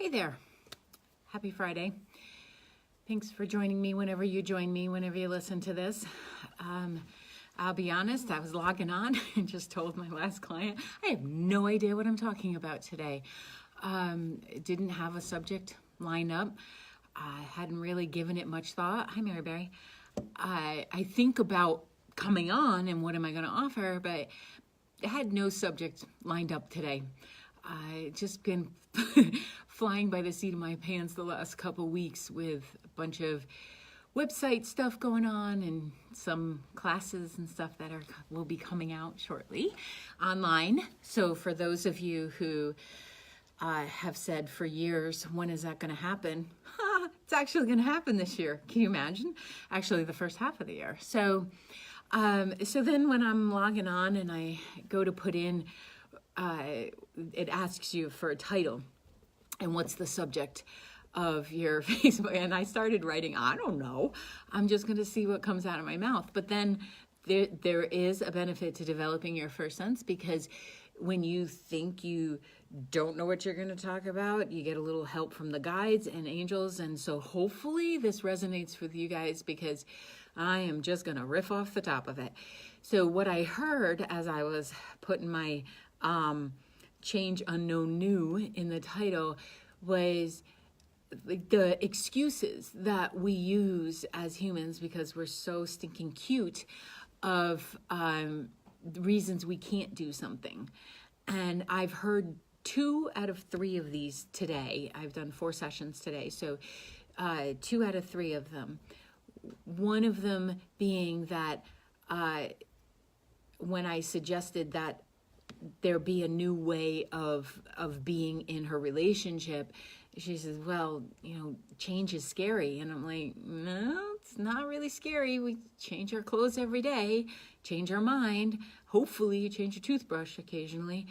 Hey there. Happy Friday. Thanks for joining me whenever you join me, whenever you listen to this. I'll be honest, I was logging on and just told my last client, I have no idea what I'm talking about today. Didn't have a subject lined up. I hadn't really given it much thought. Hi, Mary Berry. I think about coming on and what am I going to offer, but I had no subject lined up today. I just been flying by the seat of my pants the last couple weeks with a bunch of website stuff going on and some classes and stuff that will be coming out shortly online. So for those of you who have said for years, when is that going to happen? It's actually going to happen this year. Can you imagine? Actually, the first half of the year. So then when I'm logging on and I go to put in, it asks you for a title and what's the subject of your Facebook. And I started writing, I don't know. I'm just going to see what comes out of my mouth. But then there is a benefit to developing your first sense, because when you think you don't know what you're going to talk about, you get a little help from the guides and angels. And so hopefully this resonates with you guys, because I am just going to riff off the top of it. So what I heard as I was putting my change unknown new in the title was the excuses that we use as humans, because we're so stinking cute, of reasons we can't do something. And I've heard 2 out of 3 of these today. I've done 4 sessions today, so 2 out of 3 of them. One of them being that when I suggested that there be a new way of being in her relationship, she says, well, change is scary. And I'm like, no, it's not really scary. We change our clothes every day, change our mind. Hopefully you change your toothbrush occasionally.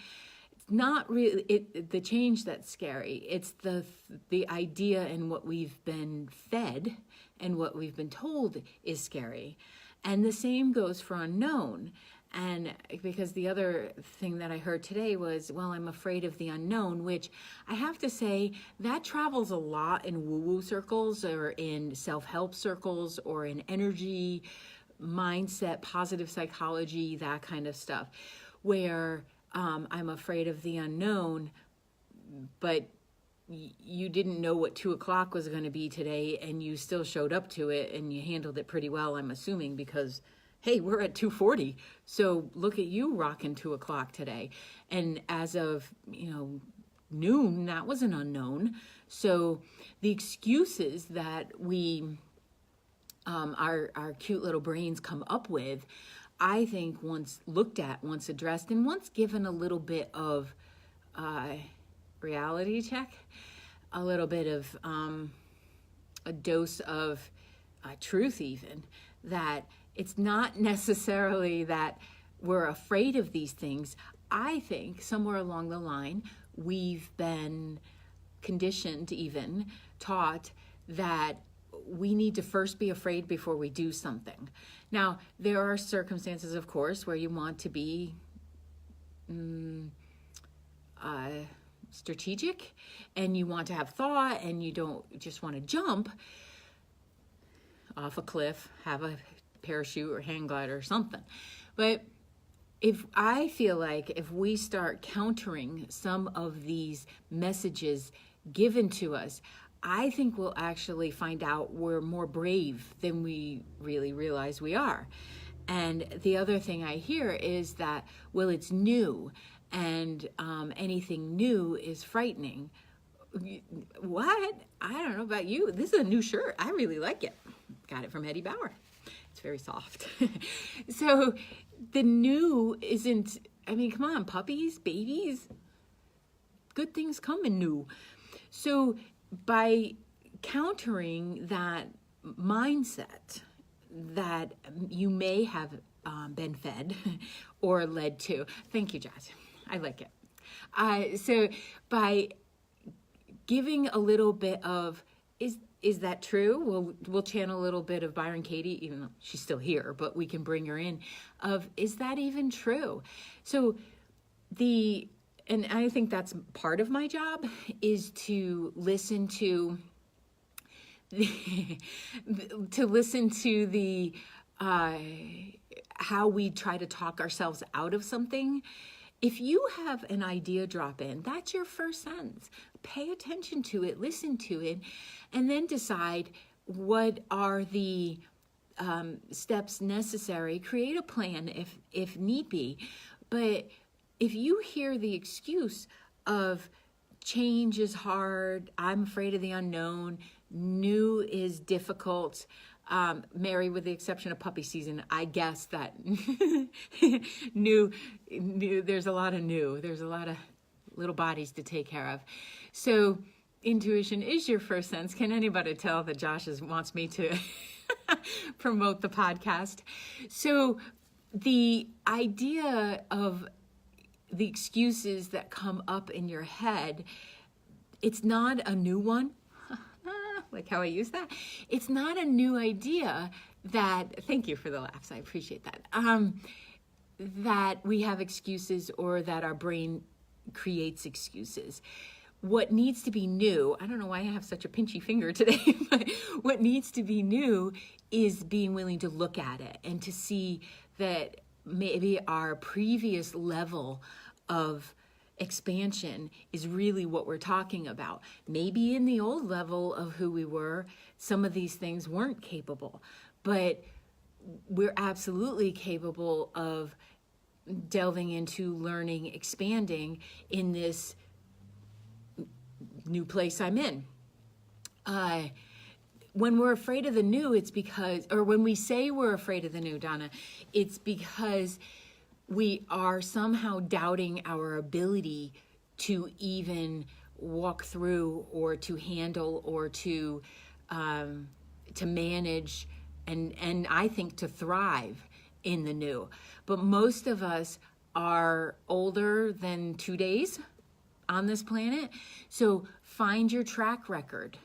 It's not really the change that's scary. It's the idea and what we've been fed and what we've been told is scary. And the same goes for unknown. And because the other thing that I heard today was, well, I'm afraid of the unknown, which I have to say that travels a lot in woo-woo circles or in self-help circles or in energy, mindset, positive psychology, that kind of stuff, where I'm afraid of the unknown, but you didn't know what 2 o'clock was going to be today, and you still showed up to it and you handled it pretty well, I'm assuming, because hey, we're at 2:40, so look at you rocking 2 o'clock today. And as of, noon, that was an unknown. So the excuses that we, our cute little brains come up with, I think once looked at, once addressed, and once given a little bit of reality check, a little bit of a dose of truth even, that it's not necessarily that we're afraid of these things. I think somewhere along the line, we've been conditioned, even taught, that we need to first be afraid before we do something. Now, there are circumstances, of course, where you want to be strategic and you want to have thought and you don't just want to jump off a cliff, have a parachute or hang glider or something. But I feel like if we start countering some of these messages given to us, I think we'll actually find out we're more brave than we really realize we are. And the other thing I hear is that, well, it's new, and anything new is frightening. What? I don't know about you. This is a new shirt. I really like it. Got it from Eddie Bauer. It's very soft. So the new isn't, come on, puppies, babies, good things come in new. So by countering that mindset that you may have been fed or led to, thank you, Jazz, I like it. So by giving a little bit of, is that true? We'll channel a little bit of Byron Katie, even though she's still here, but we can bring her in, of, is that even true? So the and I think that's part of my job, is to listen to to listen to the how we try to talk ourselves out of something. If you have an idea drop in, that's your first sentence. Pay attention to it, listen to it, and then decide what are the steps necessary. Create a plan if need be. But if you hear the excuse of change is hard, I'm afraid of the unknown, new is difficult, Mary, with the exception of puppy season, I guess that new, there's a lot of new. There's a lot of little bodies to take care of. So intuition is your first sense. Can anybody tell that Josh wants me to promote the podcast? So the idea of the excuses that come up in your head, it's not a new one. Like how I use that. It's not a new idea that, thank you for the laughs, I appreciate that, that we have excuses or that our brain creates excuses. What needs to be new, I don't know why I have such a pinchy finger today, but what needs to be new is being willing to look at it and to see that maybe our previous level of expansion is really what we're talking about. Maybe in the old level of who we were, some of these things weren't capable, but we're absolutely capable of delving into learning, expanding in this new place I'm in. When we're afraid of the new, it's because, or when we say we're afraid of the new, Donna, it's because we are somehow doubting our ability to even walk through or to handle or to manage and I think to thrive in the new. But most of us are older than 2 days on this planet. So find your track record.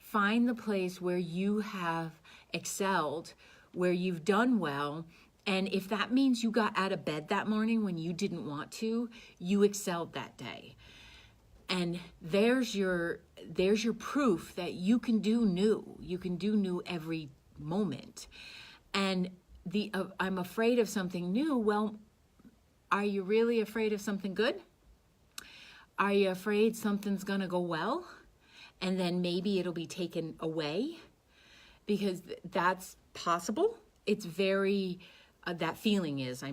Find the place where you have excelled, where you've done well. And if that means you got out of bed that morning when you didn't want to, you excelled that day. And there's your proof that you can do new. You can do new every moment. And I'm afraid of something new. Well, are you really afraid of something good? Are you afraid something's going to go well and then maybe it'll be taken away? Because that's possible. It's very, that feeling is,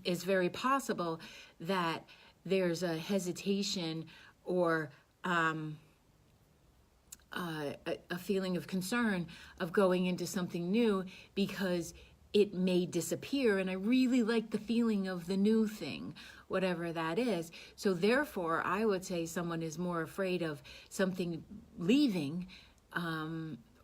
it's very possible that there's a hesitation or a feeling of concern of going into something new because it may disappear. And I really like the feeling of the new thing, whatever that is. So therefore, I would say someone is more afraid of something leaving,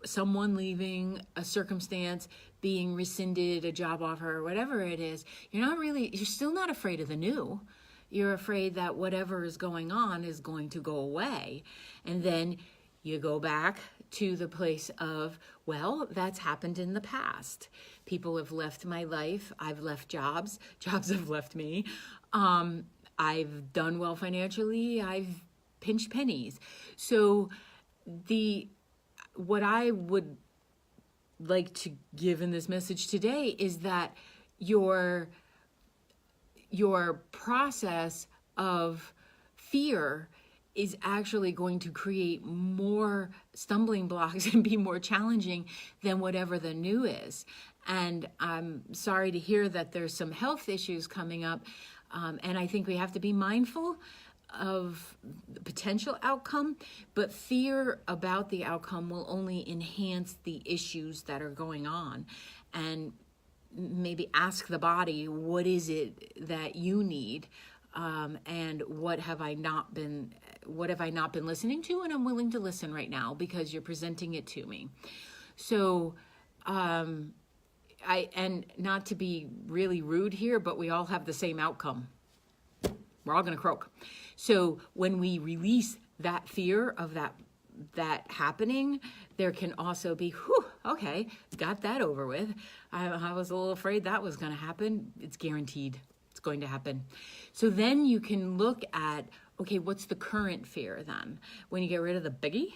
someone leaving, a circumstance being rescinded, a job offer, or whatever it is. You're still not afraid of the new. You're afraid that whatever is going on is going to go away. And then you go back to the place of, well, that's happened in the past. People have left my life. I've left jobs. Jobs have left me. I've done well financially. I've pinched pennies. So what I would like to give in this message today is that your process of fear is actually going to create more stumbling blocks and be more challenging than whatever the new is. And I'm sorry to hear that there's some health issues coming up. And I think we have to be mindful of the potential outcome, but fear about the outcome will only enhance the issues that are going on. And maybe ask the body, what is it that you need? And what have I not been listening to? And I'm willing to listen right now because you're presenting it to me. So, and not to be really rude here, but we all have the same outcome. We're all going to croak. So when we release that fear of that happening, there can also be, whew, okay, got that over with. I was a little afraid that was going to happen. It's guaranteed. It's going to happen. So then you can look at, okay, what's the current fear then? When you get rid of the biggie,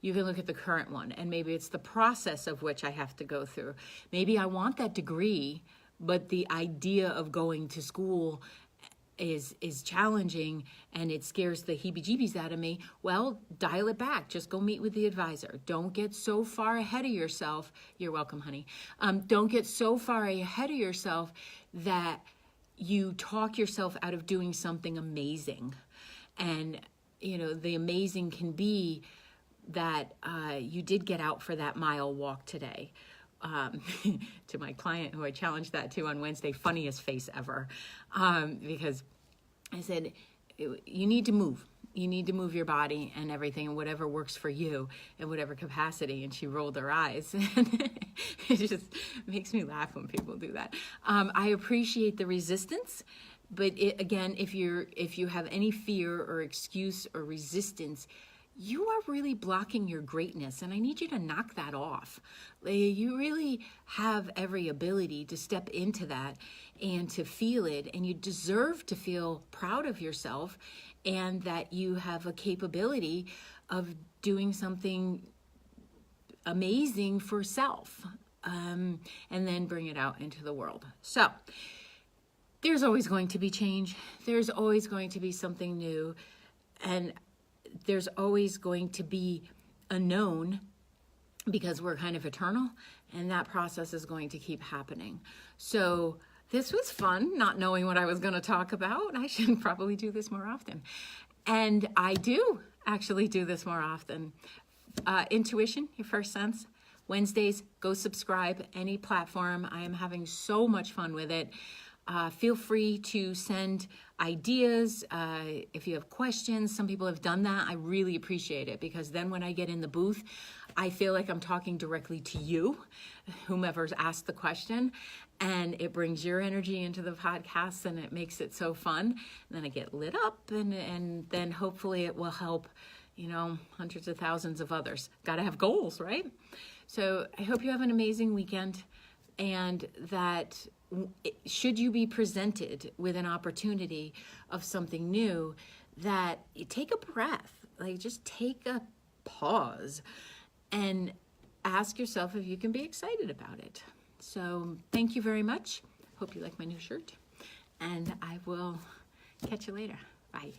you can look at the current one, and maybe it's the process of which I have to go through. Maybe I want that degree, but the idea of going to school is challenging and it scares the heebie-jeebies out of me. Well, dial it back. Just go meet with the advisor. Don't get so far ahead of yourself. You're welcome, honey. Don't get so far ahead of yourself that you talk yourself out of doing something amazing. And, the amazing can be that you did get out for that mile walk today. To my client who I challenged that to on Wednesday, funniest face ever, because I said, you need to move. You need to move your body and everything, and whatever works for you in whatever capacity. And she rolled her eyes. It just makes me laugh when people do that. I appreciate the resistance, but again, if you have any fear or excuse or resistance, you are really blocking your greatness, and I need you to knock that off. You really have every ability to step into that and to feel it, and you deserve to feel proud of yourself and that you have a capability of doing something amazing for self, and then bring it out into the world. So there's always going to be change. There's always going to be something new, and there's always going to be a known, because we're kind of eternal, and that process is going to keep happening. So this was fun, not knowing what I was going to talk about. I should probably do this more often. And I do actually do this more often. Intuition, your first sense. Wednesdays, go subscribe, any platform. I am having so much fun with it. Feel free to send ideas if you have questions. Some people have done that. I really appreciate it, because then when I get in the booth, I feel like I'm talking directly to you, whomever's asked the question, and it brings your energy into the podcast, and it makes it so fun. And then I get lit up, and then hopefully it will help, hundreds of thousands of others. Got to have goals, right? So I hope you have an amazing weekend, and that should you be presented with an opportunity of something new, that you take a breath, like just take a pause and ask yourself if you can be excited about it. So thank you very much. Hope you like my new shirt, and I will catch you later. Bye.